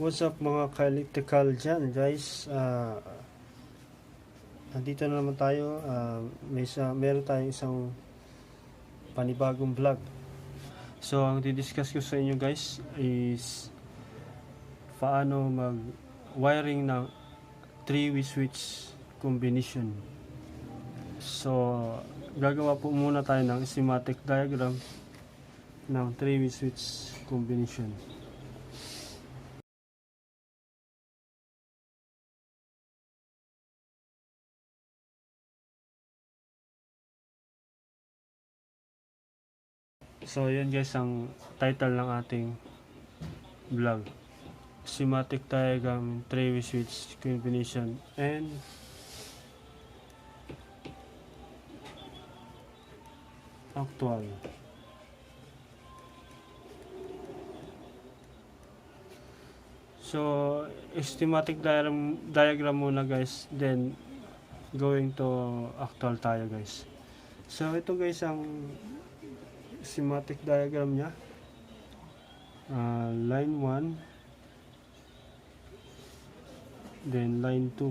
What's up mga ka-electrical dyan guys, nandito na naman tayo. Meron tayong isang panibagong vlog. So ang didiscuss ko sa inyo guys is paano mag wiring ng 3-way switch combination. So gagawa po muna tayo ng schematic diagram ng 3-way switch combination. So yun guys ang title ng ating vlog, schematic diagram 3-way switch combination and actual. So schematic diagram muna guys, then going to actual tayo guys. So ito guys ang schematic diagram nya, line 1 then line 2.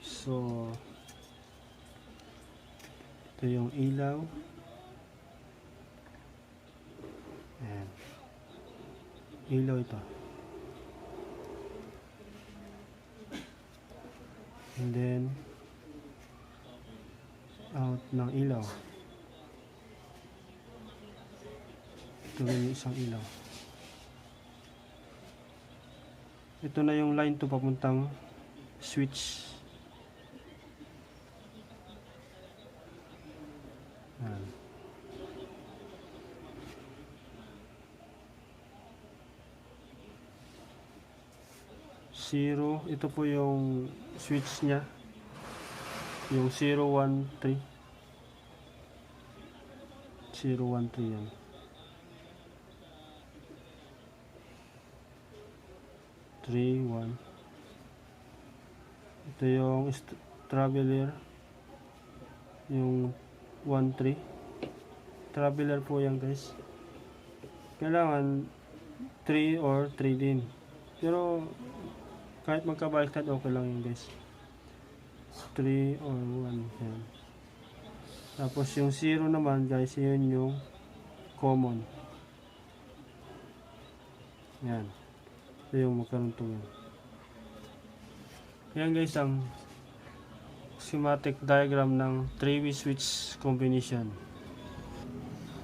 So ito yung ilaw, ayan, ilaw ito, and then out ng ilaw. Ito yung isang ilaw. Ito na yung line 2 papuntang switch. Ayan. Zero, ito po yung switch nya, yung 013 yan. Ito yung traveler, yung 13 traveler po yan guys. Kailangan 3 or 3 din, pero kahit magkabaliktad okay lang yun guys, 3 or 1 yan. Tapos yung 0 naman guys, yun yung common. Yan, ito yung magkaruntungan. Yan guys ang schematic diagram ng 3-way switch combination.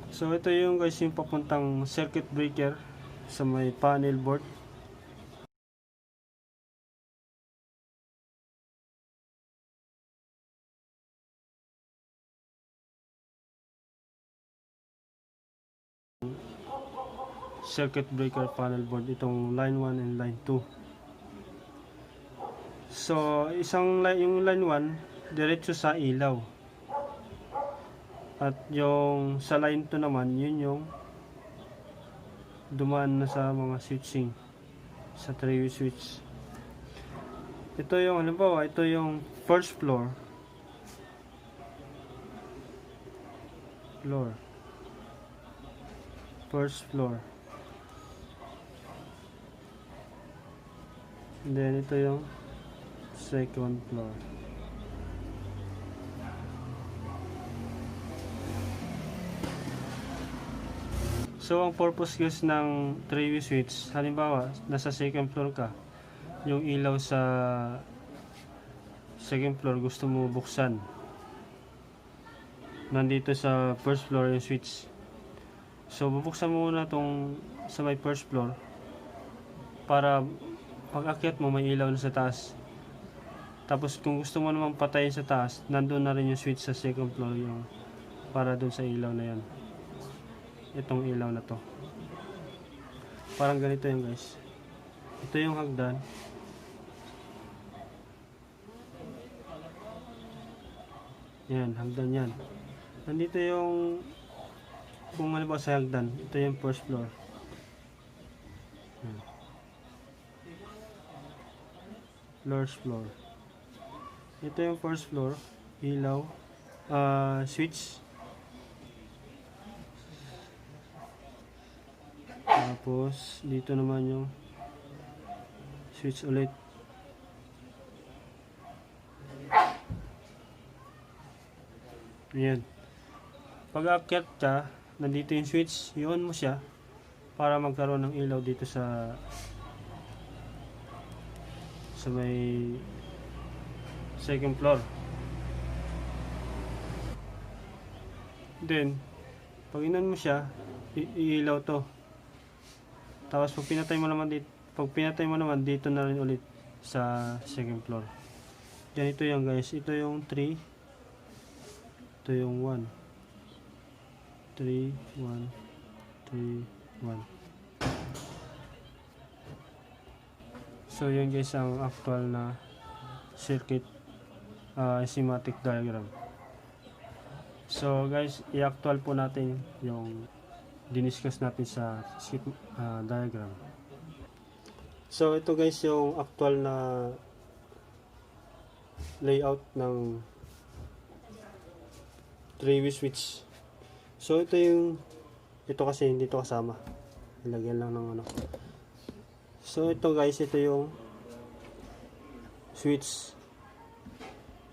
So ito yung guys yung papuntang circuit breaker sa may panel board. Circuit breaker panel board, itong line 1 and line 2. So yung line 1 diretso sa ilaw, at yung sa line 2 naman, yun yung dumaan na sa mga switching sa 3-way switch. Ito yung halimbawa, ito yung first floor, first floor. And then ito yung second floor. So ang purpose guys ng 3-way switch, halimbawa nasa second floor ka, yung ilaw sa second floor gusto mo buksan, nandito sa first floor yung switch. So bubuksan mo muna tong sa may first floor para pag akyat mo may ilaw na sa taas. Tapos kung gusto mo namang patayin sa taas, nandun na rin yung switch sa second floor, yung para dun sa ilaw na yan. Itong ilaw na to, parang ganito yun guys. Ito yung hagdan, yan, hagdan yan. Nandito yung, kung ano ba sa hagdan, ito yung first floor. Yan. First floor. Ito yung first floor, ilaw, switch. Tapos dito naman yung switch ulit. Ayan. Pag aakyat ka, nandito yung switch, i-on mo siya para magkaroon ng ilaw dito sa may second floor. Then pag in-on mo siya, iilaw to. Tapos pag pinatay mo naman dito na rin ulit sa second floor. Yan, ito yung guys, ito yung 3, ito yung 1, 3, 1, 3, 1. So yun guys ang actual na circuit schematic diagram. So guys, i-actual po natin yung diniscuss natin sa diagram. So ito guys yung actual na layout ng three-way switch. So ito kasi hindi to kasama. Ilagyan lang ng ano. So ito guys, ito yung switch,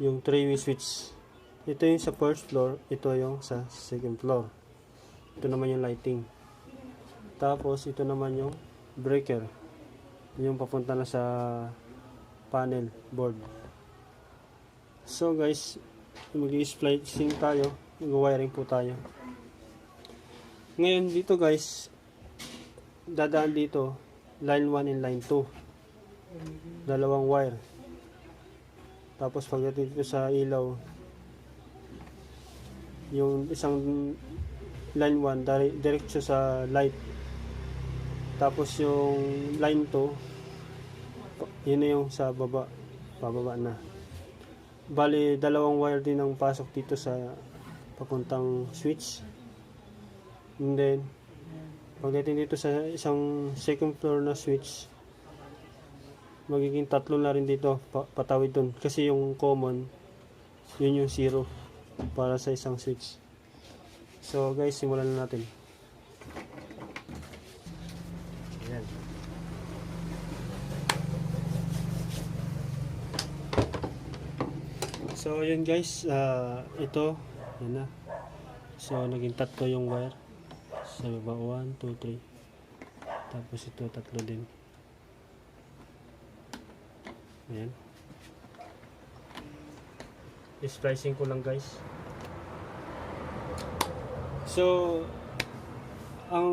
yung three-way switch. Ito yung sa first floor, ito yung sa second floor. Ito naman yung lighting. Tapos ito naman yung breaker, yung papunta na sa panel board. So guys, mag-i-splicing tayo, mag-wiring po tayo. Ngayon dito guys, dadaan dito line 1 and line 2, dalawang wire. Tapos pagdating dito sa ilaw, yung isang line 1 diretso sa light, tapos yung line 2 yun na yung sa baba, pababa na. Bali dalawang wire din ang pasok dito sa papuntang switch. And then pagdating dito sa isang second floor na switch, magiging tatlo na rin dito patawid dun, kasi yung common yun yung 0 para sa isang switch. So guys, simulan na natin. Ayan. So yun guys, ito yan na. So naging tatlo yung wire sa baba, 1, 2, 3. Tapos ito tatlo din. Ayan. I-splicing ko lang guys. So ang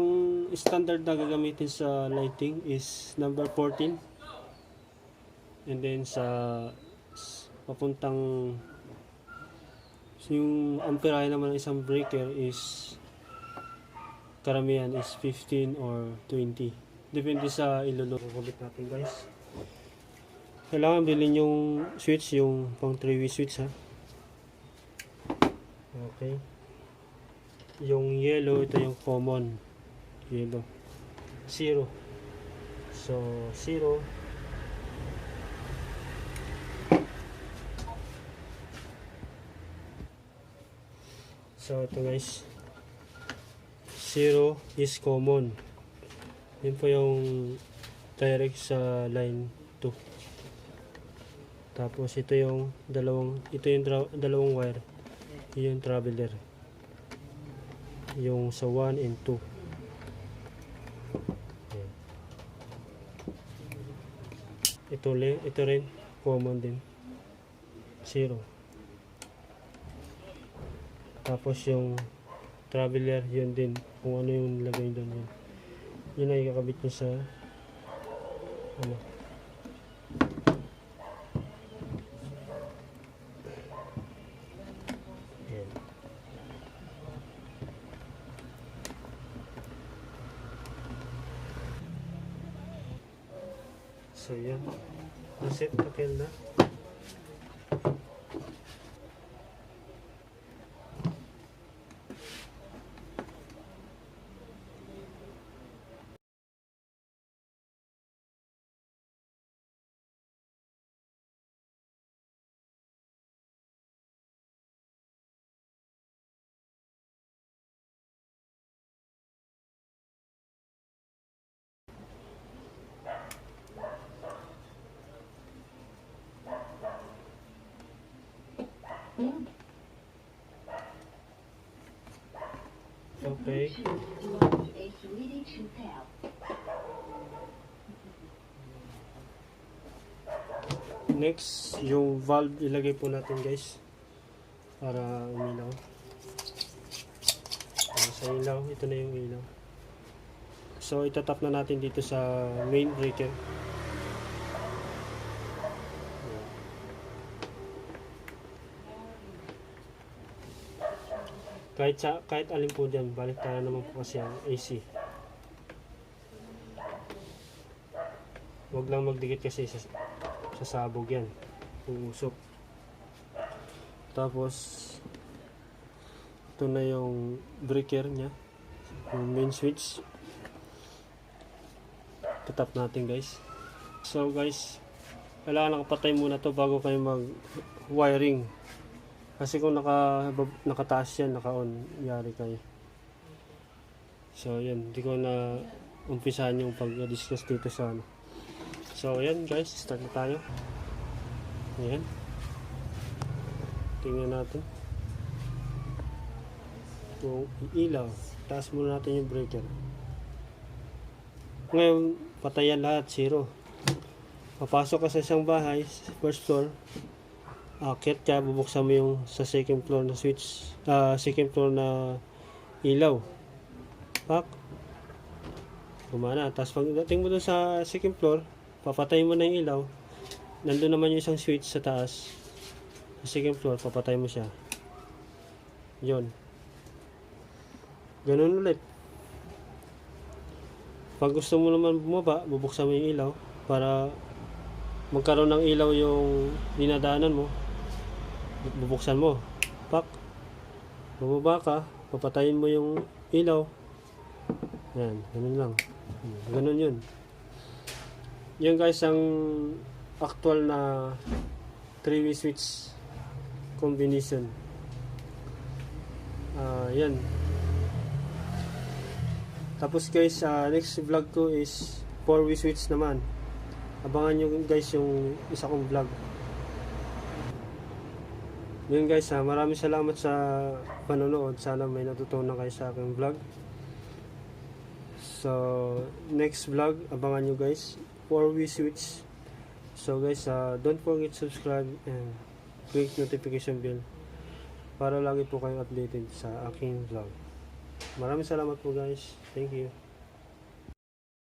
standard na gagamitin sa lighting is number 14. And then sa papuntang yung amperahe naman ng isang breaker is karamihan is 15 or 20. Depende sa ilulubit natin guys. Kailangan bilhin yung switch, yung pang 3-way switch ha. Okay. Yung yellow, ito yung common. Yellow. 0. So 0. So ito guys, 0 is common. Yun po yung direct sa line 2. Tapos ito yung dalawang wire, yung traveler, yung sa 1 and 2. Ito rin common din, 0. Tapos yung traveler, yun din, kung ano yung lagay doon, yun ay kakabit nyo sa ano. Ayan. So yan, naset pakel na. Okay. Next, yung valve ilagay po natin guys para umilaw. Sa ilaw, ito na yung ilaw. So itatap na natin dito sa main breaker. Kahit alin po dyan, balik tayo naman po kasi ang AC. Huwag lang magdikit kasi sa sabog yan, uusok. Tapos ito na yung breaker nya, yung main switch. Tatap natin guys. So guys, kailangan nakapatay muna to bago kayo mag wiring, kasi kung nakataas yan, naka-on, yari kayo. So yan, hindi ko na umpisahan yung pag-discuss dito sa ano. So yan guys, start na tayo. Ayan, tingnan natin yung ilaw. Taas muna natin yung breaker. Ngayon patayan lahat, zero. Papasok ka sa isang bahay, first floor, akit ka, bubuksan mo yung sa second floor na switch, second floor na ilaw, pak, gumana. Tapos pagdating mo dun sa second floor, papatay mo na yung ilaw, nandun naman yung isang switch sa taas sa second floor, papatay mo siya. Yun, ganun ulit. Pag gusto mo naman bumaba, bubuksan mo yung ilaw para magkaroon ng ilaw yung dinadaanan mo, bubuksan mo, pak, bumaba ka, papatayin mo yung ilaw. Yan, ganun lang, ganun yun. Yun guys ang actual na 3-way switch combination. Yan. Tapos guys, next vlog ko is 4-way switch naman. Abangan nyo guys yung isa kong vlog. Yun guys, maraming salamat sa panonood. Sana may natutunan kayo sa aking vlog. So next vlog, abangan nyo guys, 4-way switch. So guys, don't forget to subscribe and click notification bell para lagi po kayong updated sa aking vlog. Maraming salamat po guys. Thank you.